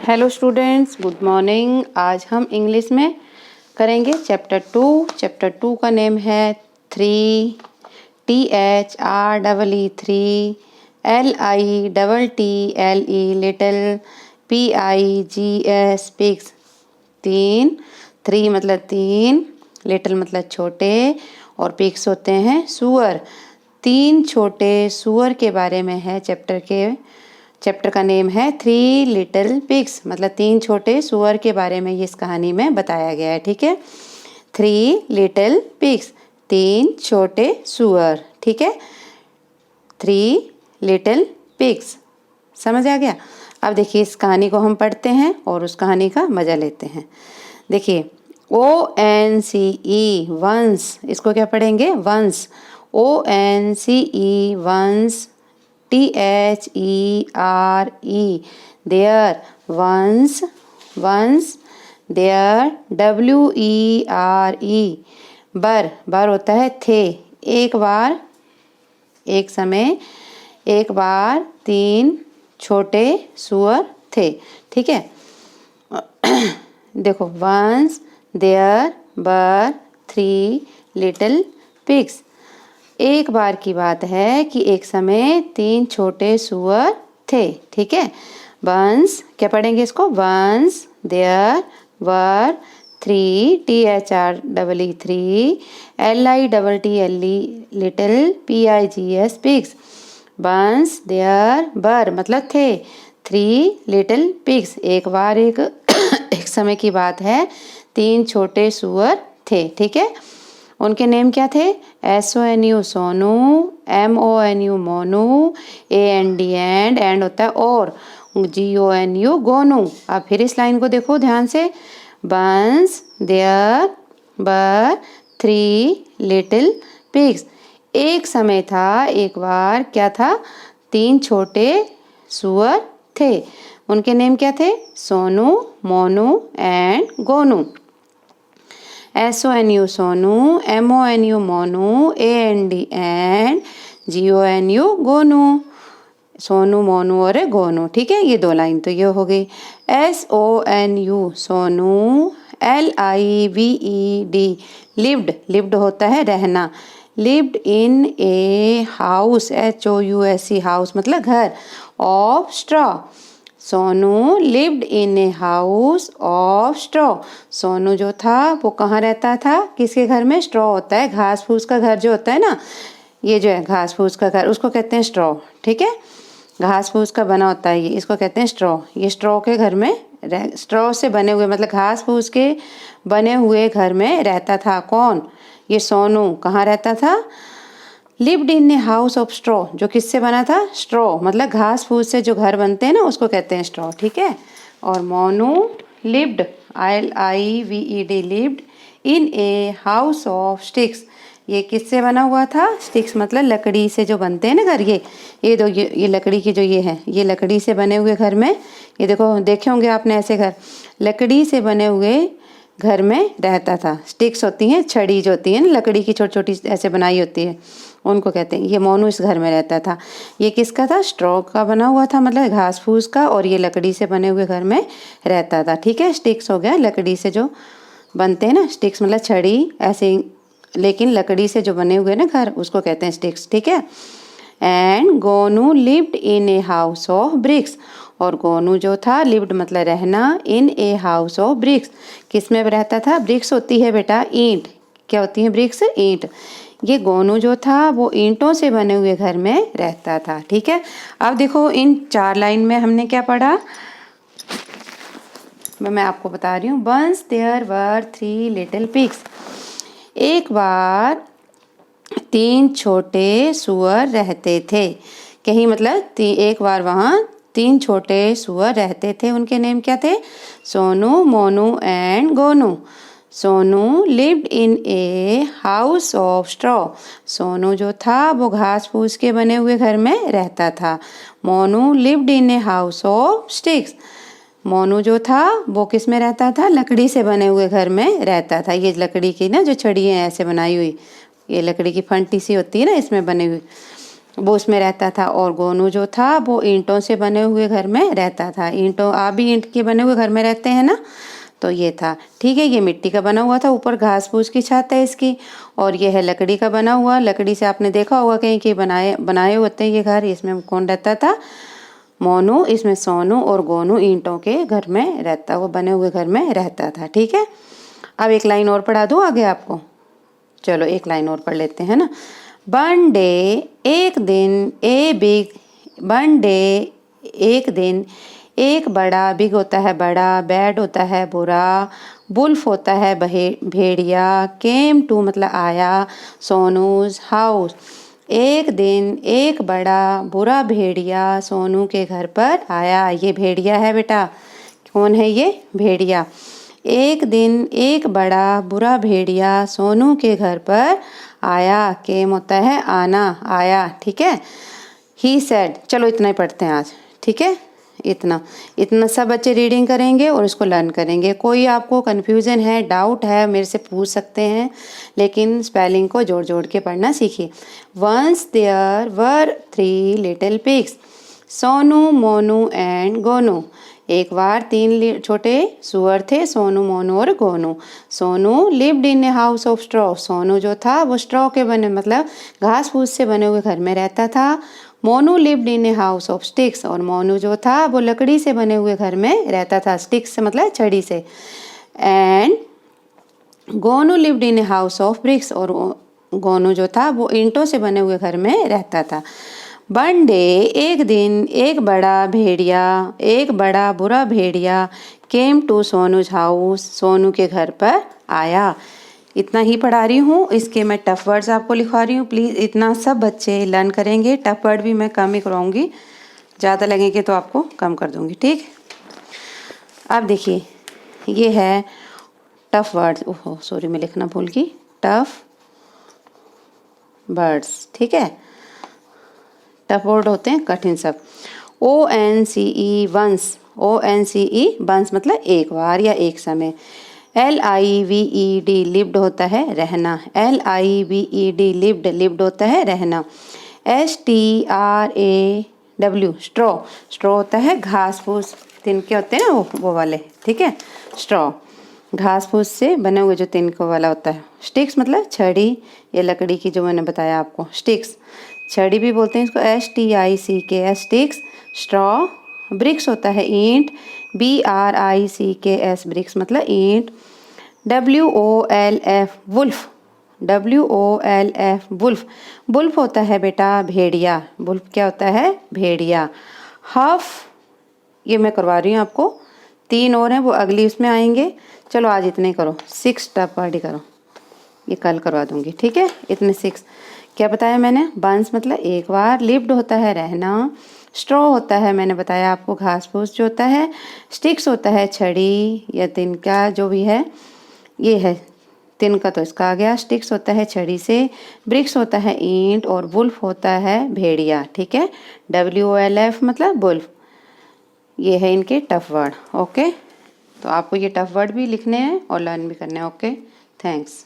Hello students, good morning. आज हम English में करेंगे चैप्टर 2। चैप्टर 2 का नेम है 3, THREE 3, LITTLE little, PIGS pigs. 3 मतलब 3, लिटिल मतलब छोटे और पिग्स होते हैं सुअर। 3 छोटे सुअर के बारे में है चैप्टर का नेम है 3 लिटिल पिग्स, मतलब 3 छोटे सुअर के बारे में इस कहानी में बताया गया है। ठीक है, 3 लिटिल पिग्स, 3 छोटे सुअर। ठीक है, 3 लिटिल पिग्स, समझ आ गया। अब देखिए इस कहानी को हम पढ़ते हैं और उस कहानी का मजा लेते हैं। देखिए ONCE वंस, इसको क्या पढ़ेंगे? Once. ONCE once. THERE there, once there. WERE बर होता है थे, एक बार, एक समय, एक बार 3 छोटे सुअर थे। ठीक है, देखो once there were 3 little pigs. एक बार की बात है कि एक समय 3 छोटे सुअर थे। ठीक है, वंस क्या पढ़ेंगे इसको? Once there were 3 THREE 3 LITTLE little PIGS pigs. Once there were मतलब थे 3 लिटिल पिग्स। एक बार एक समय की बात है 3 छोटे सुअर थे। ठीक है, उनके नेम क्या थे? SONU Sonu, MONU Monu, AND and होता है और, GONU गोनू। अब फिर इस लाइन को देखो ध्यान से। Once there were 3 little pigs. एक समय था, एक बार क्या था? 3 छोटे सुअर थे। उनके नेम क्या थे? Sonu, Monu and Gonu. SONU Sonu, MONU Monu, AND and, GONU Gonu. Sonu, Monu और गोनू। ठीक है, ये 2 लाइन तो ये हो गई। SONU सोनू, LIVED लिव्ड होता है रहना। Lived in a house, HOUSE house मतलब घर, of straw. Sonu lived in a house of straw. Sonu जो था वो कहाँ रहता था? किसके घर में? स्ट्रॉ होता है, घास फूस का घर जो होता है ना, ये जो है घास फूस का घर, उसको कहते हैं स्ट्रॉ। ठीक है, घास फूस का बना होता है ये, इसको कहते हैं स्ट्रॉ। ये स्ट्रॉ के घर में स्ट्रॉ से बने हुए मतलब घास फूस के बने हुए घर में रहता था। कौन? ये सोनू। कहाँ रहता था? Lived in a house of straw, जो किससे बना था? स्ट्रॉ, मतलब घास फूस से जो घर बनते हैं ना उसको कहते हैं स्ट्रॉ। ठीक है, और Monu lived, LIVED lived in a house of sticks. ये किससे बना हुआ था? स्टिक्स मतलब लकड़ी से जो बनते हैं ना घर। ये लकड़ी की जो ये लकड़ी से बने हुए घर में, ये देखो देखे होंगे आपने ऐसे घर, लकड़ी से बने हुए घर में रहता था। स्टिक्स होती हैं, छड़ी जो होती है ना लकड़ी की, छोटी छोटी ऐसे बनाई होती है, उनको कहते हैं। ये मोनू इस घर में रहता था। ये किसका था? स्ट्रॉ का बना हुआ था, मतलब घास फूस का, और ये लकड़ी से बने हुए घर में रहता था। ठीक है, स्टिक्स हो गया लकड़ी से जो बनते हैं ना, स्टिक्स मतलब छड़ी ऐसे, लेकिन लकड़ी से जो बने हुए ना घर, उसको कहते हैं स्टिक्स। ठीक है, and Gonu lived in a house of BRICS. और गोनू जो था, लिव्ड मतलब रहना, इन ए हाउस ऑफ ब्रिक्स, किस में रहता था? ब्रिक्स होती है बेटा ईंट। क्या होती है ब्रिक्स? ईंट। ये गोनू जो था वो ईंटों से बने हुए घर में रहता था। ठीक है, अब देखो इन 4 लाइन में हमने क्या पढ़ा, मैं आपको बता रही हूँ। Once there were 3 little pigs. एक बार 3 छोटे सुअर रहते थे कहीं, मतलब एक बार वहाँ 3 छोटे सुअर रहते थे। उनके नेम क्या थे? Sonu, Monu and Gonu. Sonu lived in a house of straw. Sonu जो था वो घास फूस के बने हुए घर में रहता था। Monu lived in a house of sticks. Monu जो था वो किस में रहता था? लकड़ी से बने हुए घर में रहता था। ये लकड़ी की ना जो छड़ी है ऐसे बनाई हुई, ये लकड़ी की फंटी सी होती है ना, इसमें बनी हुई। वो उसमें रहता था, और गोनू जो था वो ईंटों से बने हुए घर में रहता था। ईंटों, आप भी ईंट के बने हुए घर में रहते हैं ना, तो ये था। ठीक है, ये मिट्टी का बना हुआ था, ऊपर घास फूस की छत है इसकी, और ये है लकड़ी का बना हुआ। लकड़ी से आपने देखा होगा कहीं कि बनाए होते हैं ये घर। इसमें कौन रहता था? मोनू। इसमें सोनू और गोनू ईंटों के घर में रहता, वो बने हुए घर में रहता था। ठीक है, अब एक लाइन और पढ़ा दूँ आगे आपको? चलो एक लाइन और पढ़ लेते हैं ना। वन डे, एक दिन, ए बिग, वन डे एक दिन, एक बड़ा, बिग होता है बड़ा, बैड होता है बुरा, बुल्फ होता है भेड़िया, केम टू मतलब आया, सोनूज हाउस। एक दिन एक बड़ा बुरा भेड़िया सोनू के घर पर आया। ये भेड़िया है बेटा। कौन है ये? भेड़िया। एक दिन एक बड़ा बुरा भेड़िया सोनू के घर पर आया। केम होता है आना, आया। ठीक है, ही सेड। चलो इतना ही पढ़ते हैं आज। ठीक है, इतना इतना सब बच्चे रीडिंग करेंगे और इसको लर्न करेंगे। कोई आपको कन्फ्यूज़न है, डाउट है, मेरे से पूछ सकते हैं, लेकिन स्पेलिंग को जोड़ जोड़ के पढ़ना सीखिए। Once there were 3 little pigs, Sonu, Monu and Gonu. एक बार 3 छोटे सुअर थे, सोनू, मोनू और Gonu. Sonu lived in a house of straw. Sonu जो था वो स्ट्रॉ के बने मतलब घास फूस से बने हुए घर में रहता था। Monu lived in a house of sticks. और मोनू जो था वो लकड़ी से बने हुए घर में रहता था। स्टिक्स से मतलब छड़ी से। And Gonu lived in a house of BRICS. और गोनू जो था वो ईंटों से बने हुए घर में रहता था। वन डे एक दिन एक बड़ा भेड़िया, एक बड़ा बुरा भेड़िया came to Sonu's house. Sonu के घर पर आया। इतना ही पढ़ा रही हूँ, इसके मैं टफ वर्ड्स आपको लिखवा रही हूँ। प्लीज़ इतना सब बच्चे लर्न करेंगे। टफ वर्ड भी मैं कम ही कराऊंगी, ज़्यादा लगेंगे तो आपको कम कर दूंगी। ठीक, अब देखिए ये है टफ वर्ड्स। ओहो सॉरी, मैं लिखना भूल गई। Tough words. ठीक है, टफ वर्ड होते हैं कठिन सब। ONCE once. ONCE वंस मतलब एक बार या एक समय। LIVED लिव्ड होता है रहना। LIVED लिव्ड, लिव्ड होता है रहना। STRAW straw. स्ट्रॉ होता है घास फूस, तिनके होते हैं ना वो वाले। ठीक है, स्ट्रॉ घास फूस से बने हुए जो तिनके वाला होता है। स्टिक्स मतलब छड़ी या लकड़ी की, जो मैंने बताया आपको। स्टिक्स छड़ी भी बोलते हैं इसको। STICK sticks. स्ट्रॉ। ब्रिक्स होता है ईंट। BRICKS ब्रिक्स मतलब ईंट। WOLF wolf. WOLF wolf. Wolf होता है बेटा भेड़िया। वुल्फ क्या होता है? भेड़िया। हफ, ये मैं करवा रही हूँ आपको। 3 और हैं, वो अगली उसमें आएंगे। चलो आज इतने करो। 6 टफ वर्ड ही करो, ये कल करवा दूंगी। ठीक है, इतने 6 क्या बताया मैंने? बंस मतलब एक बार। लिव्ड होता है रहना। स्ट्रॉ होता है मैंने बताया आपको घास फूस जो होता है। स्टिक्स होता है छड़ी या तिनका जो भी है, ये है तिनका तो इसका आ गया। स्टिक्स होता है छड़ी से। ब्रिक्स होता है ईंट। और वुल्फ होता है भेड़िया। ठीक है, WOLF मतलब वुल्फ। ये है इनके टफ वर्ड। ओके, तो आपको ये टफ वर्ड भी लिखने हैं और लर्न भी करने हैं। Okay, thanks.